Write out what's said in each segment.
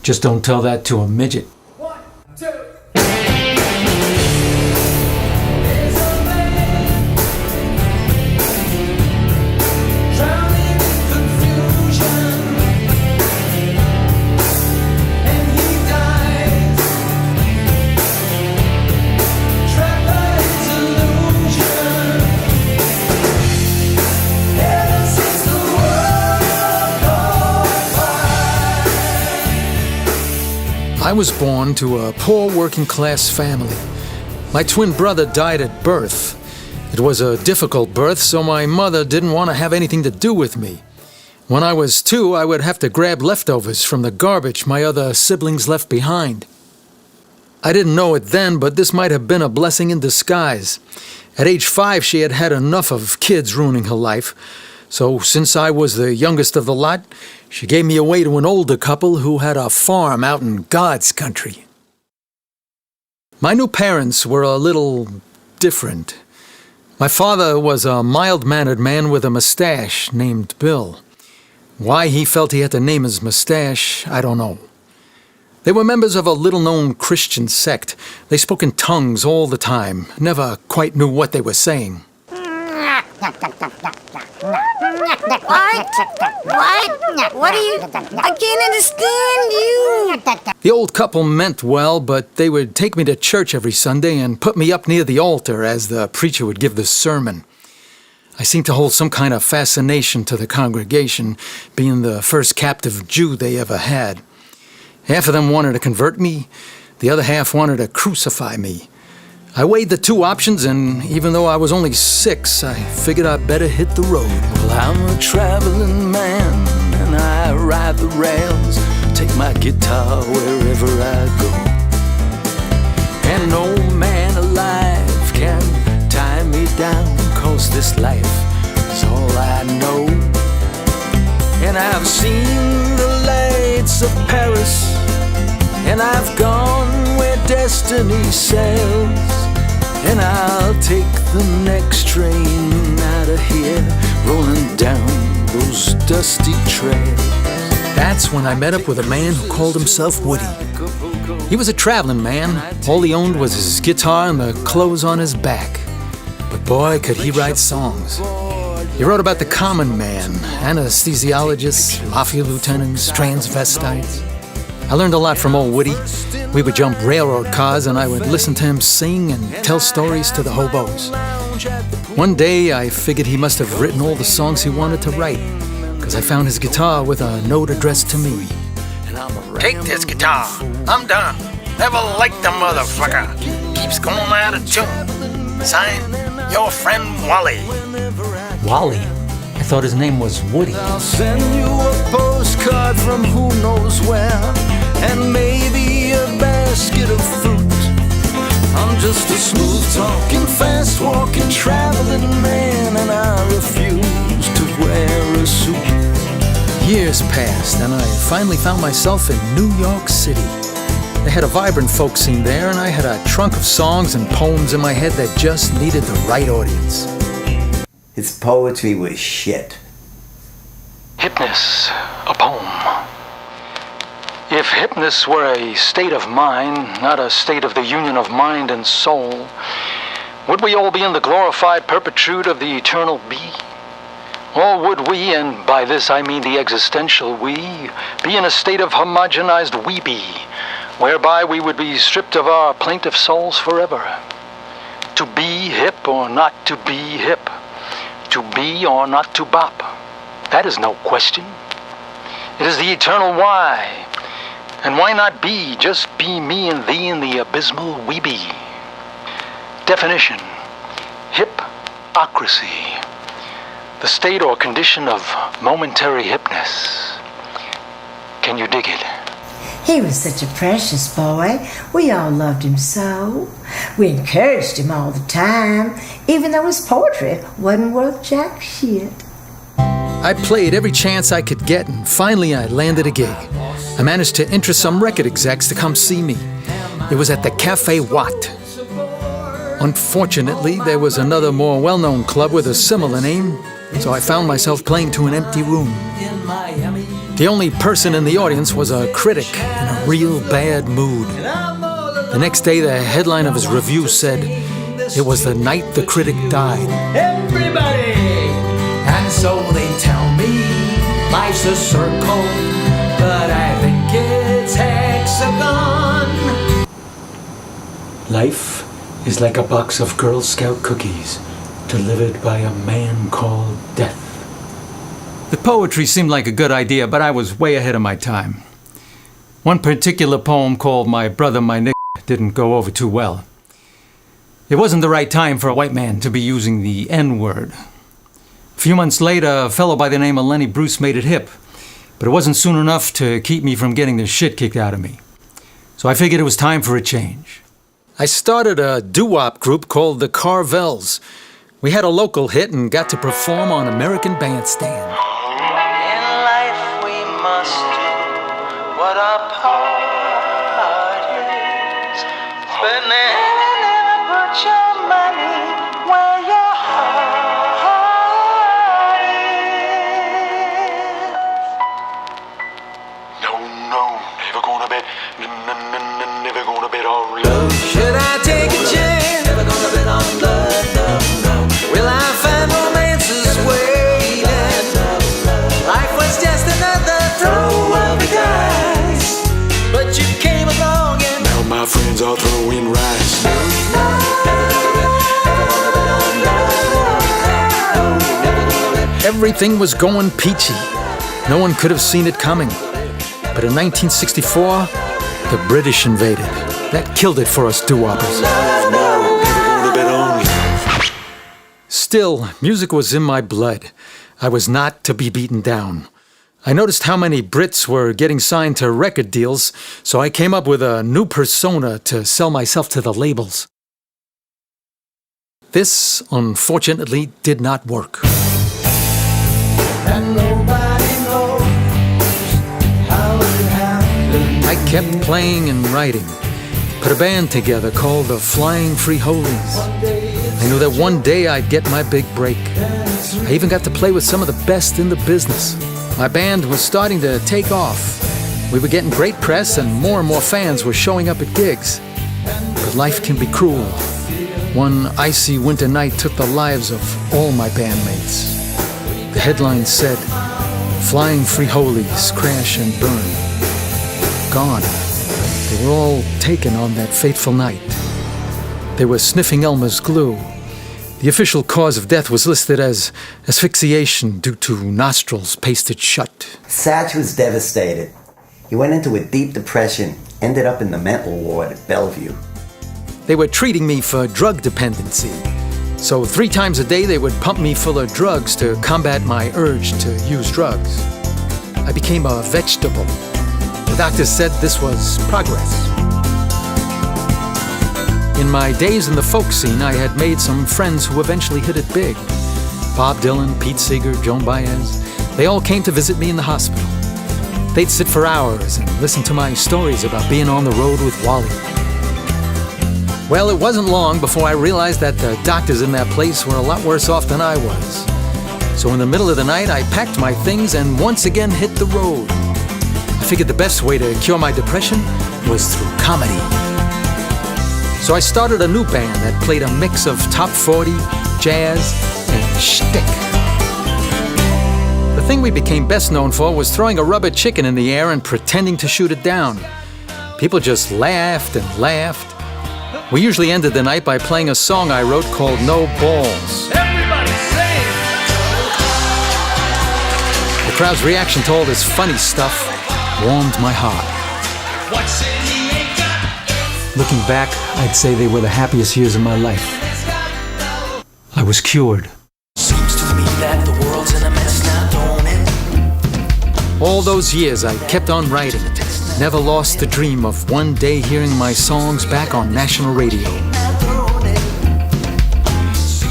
Just don't tell that to a midget. One, two. I was born to a poor working-class family. My twin brother died at birth. It was a difficult birth, so my mother didn't want to have anything to do with me. When I was 2, I would have to grab leftovers from the garbage my other siblings left behind. I didn't know it then, but this might have been a blessing in disguise. At age 5, she had had enough of kids ruining her life. So since I was the youngest of the lot, she gave me away to an older couple who had a farm out in God's country. My new parents were a little different. My father was a mild-mannered man with a mustache named Bill. Why he felt he had to name his mustache, I don't know. They were members of a little-known Christian sect. They spoke in tongues all the time, never quite knew what they were saying. What? What are you? I can't understand you. The old couple meant well, but they would take me to church every Sunday and put me up near the altar as the preacher would give the sermon. I seemed to hold some kind of fascination to the congregation, being the first captive Jew they ever had. Half of them wanted to convert me, the other half wanted to crucify me. I weighed the two options, and even though I was only 6, I figured I'd better hit the road. Well, I'm a traveling man, and I ride the rails, take my guitar wherever I go. And no man alive can tie me down, 'cause this life is all I know. And I've seen the lights of Paris, and I've gone where destiny sails. And I'll take the next train out of here, rolling down those dusty trails. That's when I met up with a man who called himself Woody. He was a traveling man. All he owned was his guitar and the clothes on his back. But boy, could he write songs. He wrote about the common man, anesthesiologists, mafia lieutenants, transvestites. I learned a lot from old Woody. We would jump railroad cars and I would listen to him sing and tell stories to the hobos. One day I figured he must have written all the songs he wanted to write, because I found his guitar with a note addressed to me. Take this guitar. I'm done. Never liked the motherfucker. Keeps going out of tune. Signed, your friend Wally. Wally? I thought his name was Woody. I'll send you a postcard from who knows where, and maybe a basket of fruit. I'm just a smooth-talking, fast-walking, traveling man, and I refuse to wear a suit. Years passed, and I finally found myself in New York City. They had a vibrant folk scene there, and I had a trunk of songs and poems in my head that just needed the right audience. His poetry was shit. Hypnus, a poem. If hypnus were a state of mind, not a state of the union of mind and soul, would we all be in the glorified perpetuity of the eternal be? Or would we, and by this I mean the existential we, be in a state of homogenized we-be, whereby we would be stripped of our plaintive souls forever? To be hip or not to be hip? To be or not to bop? That is no question. It is the eternal why. And why not be? Just be me and thee in the abysmal we be. Definition: hypocrisy. The state or condition of momentary hypness. Can you dig it? He was such a precious boy. We all loved him so. We encouraged him all the time, even though his poetry wasn't worth jack shit. I played every chance I could get, and finally I landed a gig. I managed to interest some record execs to come see me. It was at the Cafe Watt. Unfortunately, there was another more well-known club with a similar name, so I found myself playing to an empty room. The only person in the audience was a critic in a real bad mood. The next day, the headline of his review said, "It was the night the critic died." Everybody! And so they tell me life's a circle, but I think it's hexagon. Life is like a box of Girl Scout cookies delivered by a man called Death. The poetry seemed like a good idea, but I was way ahead of my time. One particular poem called My Brother, My Nick didn't go over too well. It wasn't the right time for a white man to be using the N-word. A few months later, a fellow by the name of Lenny Bruce made it hip, but it wasn't soon enough to keep me from getting the shit kicked out of me. So I figured it was time for a change. I started a doo-wop group called the Carvels. We had a local hit and got to perform on American Bandstand. In life we must do what our part is. But never put your money where your heart is. No, never gonna bet, never gonna bet on love. Should I take a chance? Never gonna bet on love, no. Will I find romance's waiting? Life was just another throw of the dice, but you came along and now my friends are throwing rice. Everything was going peachy. No one could have seen it coming. But in 1964, the British invaded. That killed it for us doo-woppers. Still, music was in my blood. I was not to be beaten down. I noticed how many Brits were getting signed to record deals, so I came up with a new persona to sell myself to the labels. This, unfortunately, did not work. And nobody knows how it happened. I kept playing and writing. Put a band together called the Flying Frijoles. I knew that one day I'd get my big break. I even got to play with some of the best in the business. My band was starting to take off. We were getting great press and more fans were showing up at gigs. But life can be cruel. One icy winter night took the lives of all my bandmates. The headline said, "Flying Frijoles crash and burn." Gone. They were all taken on that fateful night. They were sniffing Elmer's glue. The official cause of death was listed as asphyxiation due to nostrils pasted shut. Satch was devastated. He went into a deep depression, ended up in the mental ward at Bellevue. They were treating me for drug dependency. So 3 times a day they would pump me full of drugs to combat my urge to use drugs. I became a vegetable. The doctor said this was progress. In my days in the folk scene, I had made some friends who eventually hit it big. Bob Dylan, Pete Seeger, Joan Baez. They all came to visit me in the hospital. They'd sit for hours and listen to my stories about being on the road with Wally. Well, it wasn't long before I realized that the doctors in that place were a lot worse off than I was. So in the middle of the night, I packed my things and once again hit the road. I figured the best way to cure my depression was through comedy. So I started a new band that played a mix of top 40, jazz, and shtick. The thing we became best known for was throwing a rubber chicken in the air and pretending to shoot it down. People just laughed and laughed. We usually ended the night by playing a song I wrote called No Balls. Everybody sing! The crowd's reaction to all this funny stuff warmed my heart. What's in the ain't got? Looking back, I'd say they were the happiest years of my life. I was cured. Seems to me that the world's in a mess now, don't it? All those years I kept on writing. Never lost the dream of one day hearing my songs back on national radio.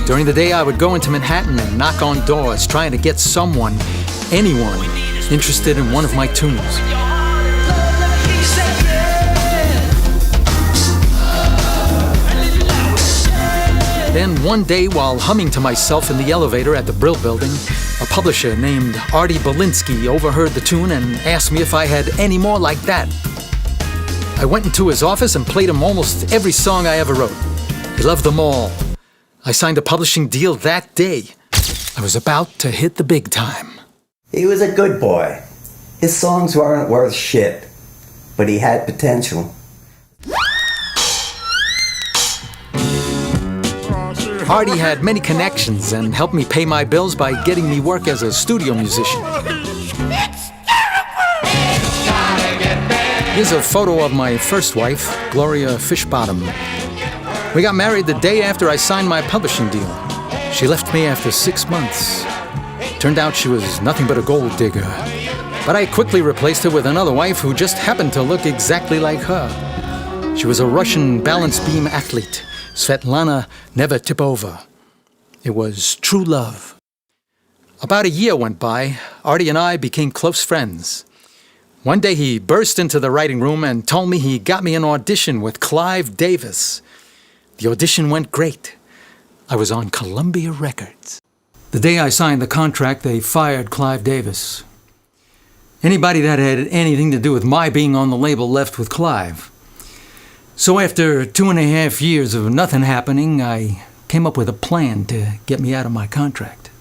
During the day, I would go into Manhattan and knock on doors trying to get someone, anyone, interested in one of my tunes. Then one day, while humming to myself in the elevator at the Brill Building, a publisher named Artie Belinsky overheard the tune and asked me if I had any more like that. I went into his office and played him almost every song I ever wrote. He loved them all. I signed a publishing deal that day. I was about to hit the big time. He was a good boy. His songs weren't worth shit, but he had potential. Artie had many connections and helped me pay my bills by getting me work as a studio musician. Here's a photo of my first wife, Gloria Fishbottom. We got married the day after I signed my publishing deal. She left me after 6 months. Turned out she was nothing but a gold digger. But I quickly replaced her with another wife who just happened to look exactly like her. She was a Russian balance beam athlete, Svetlana Nevertipova. It was true love. About a year went by. Artie and I became close friends. One day he burst into the writing room and told me he got me an audition with Clive Davis. The audition went great. I was on Columbia Records. The day I signed the contract, they fired Clive Davis. Anybody that had anything to do with my being on the label left with Clive. So after 2.5 years of nothing happening, I came up with a plan to get me out of my contract.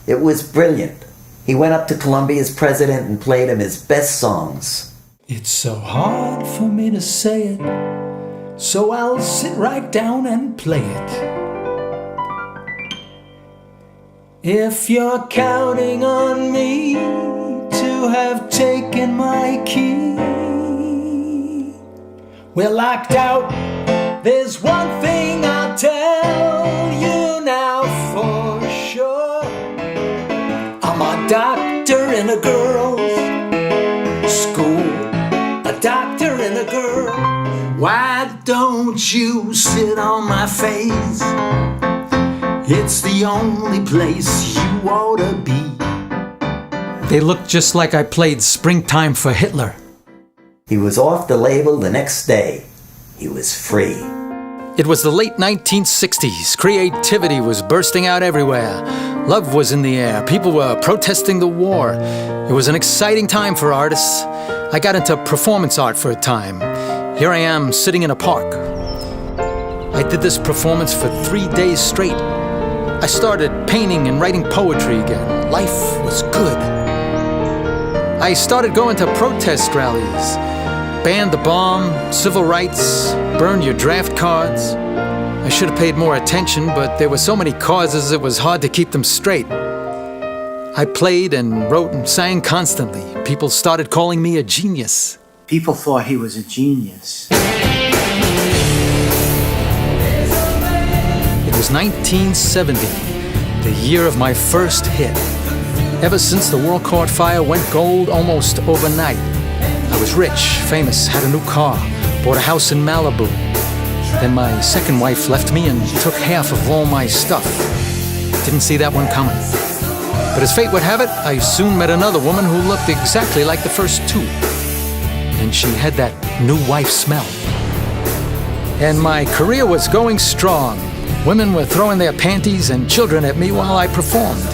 It was brilliant. He went up to Columbia's president and played him his best songs. It's so hard for me to say it, so I'll sit right down and play it. If you're counting on me to have taken my key, we're locked out. There's one thing I'll tell you now for sure. I'm a doctor in a girl's school. A doctor in a girl. Why don't you sit on my face? It's the only place you ought to be. They looked just like I played Springtime for Hitler. He was off the label the next day. He was free. It was the late 1960s. Creativity was bursting out everywhere. Love was in the air. People were protesting the war. It was an exciting time for artists. I got into performance art for a time. Here I am sitting in a park. I did this performance for 3 days straight. I started painting and writing poetry again. Life was good. I started going to protest rallies. Ban the bomb, civil rights, burn your draft cards. I should have paid more attention, but there were so many causes it was hard to keep them straight. I played and wrote and sang constantly. People started calling me a genius. People thought he was a genius. It was 1970, the year of my first hit. Ever since the world caught fire, went gold almost overnight. I was rich, famous, had a new car, bought a house in Malibu. Then my second wife left me and took half of all my stuff. Didn't see that one coming. But as fate would have it, I soon met another woman who looked exactly like the first two. And she had that new wife smell. And my career was going strong. Women were throwing their panties and children at me while I performed.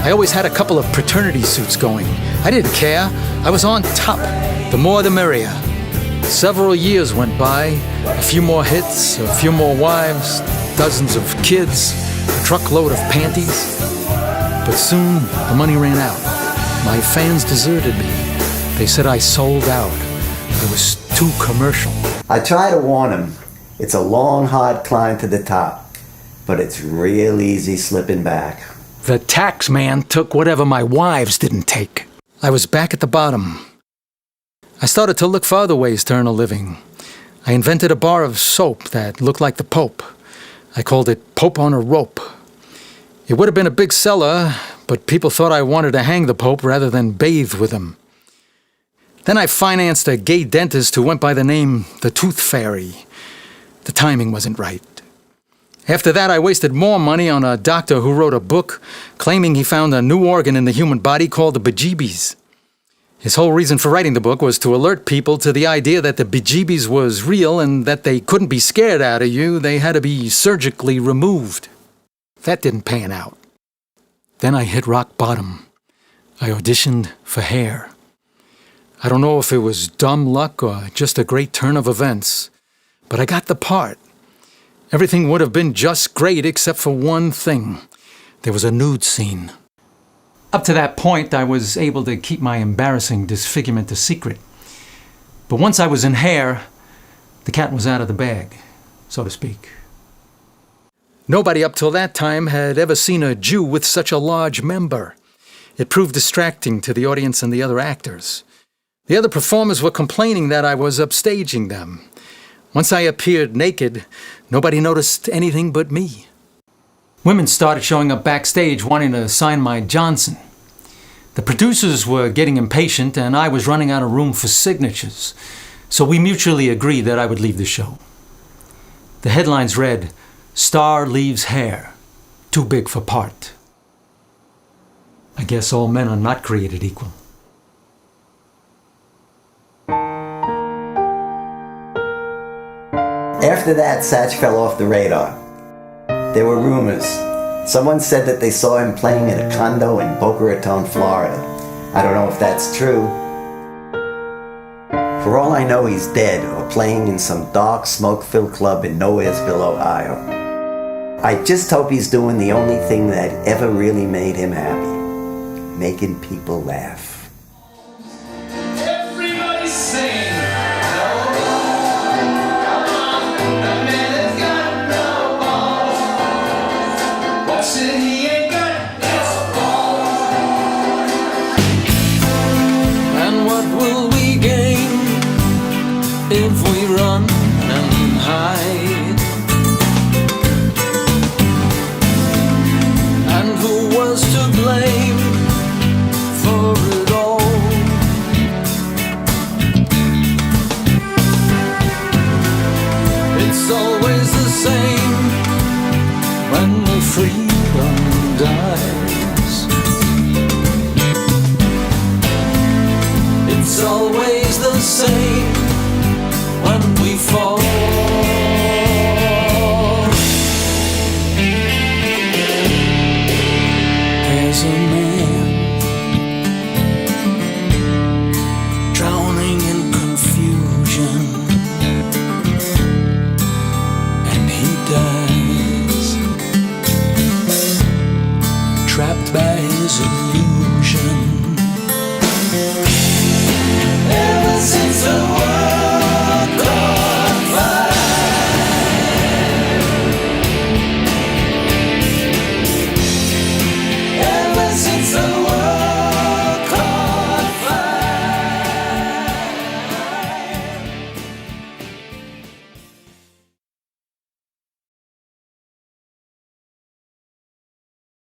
I always had a couple of fraternity suits going. I didn't care. I was on top. The more the merrier. Several years went by. A few more hits, a few more wives, dozens of kids, a truckload of panties. But soon the money ran out. My fans deserted me. They said I sold out. I was too commercial. I try to warn him. It's a long, hard climb to the top. But it's real easy slipping back. The tax man took whatever my wives didn't take. I was back at the bottom. I started to look for other ways to earn a living. I invented a bar of soap that looked like the Pope. I called it Pope on a Rope. It would have been a big seller, but people thought I wanted to hang the Pope rather than bathe with him. Then I financed a gay dentist who went by the name the Tooth Fairy. The timing wasn't right. After that, I wasted more money on a doctor who wrote a book claiming he found a new organ in the human body called the bejeebies. His whole reason for writing the book was to alert people to the idea that the bejeebies was real and that they couldn't be scared out of you. They had to be surgically removed. That didn't pan out. Then I hit rock bottom. I auditioned for hair. I don't know if it was dumb luck or just a great turn of events, but I got the part. Everything would have been just great except for one thing. There was a nude scene. Up to that point, I was able to keep my embarrassing disfigurement a secret. But once I was in hair, the cat was out of the bag, so to speak. Nobody up till that time had ever seen a Jew with such a large member. It proved distracting to the audience and the other actors. The other performers were complaining that I was upstaging them. Once I appeared naked, nobody noticed anything but me. Women started showing up backstage wanting to sign my Johnson. The producers were getting impatient and I was running out of room for signatures, so we mutually agreed that I would leave the show. The headlines read, "Star leaves hair, too big for part." I guess all men are not created equal. After that, Satch fell off the radar. There were rumors. Someone said that they saw him playing at a condo in Boca Raton, Florida. I don't know if that's true. For all I know, he's dead or playing in some dark, smoke-filled club in Nowheresville, Ohio. I just hope he's doing the only thing that ever really made him happy. Making people laugh. Everybody sing. If we run and hide, and who was to blame for it all? It's always the same when the freedom dies. It's always the same when we fall. There's a man drowning in confusion, and he dies, trapped by his illusion.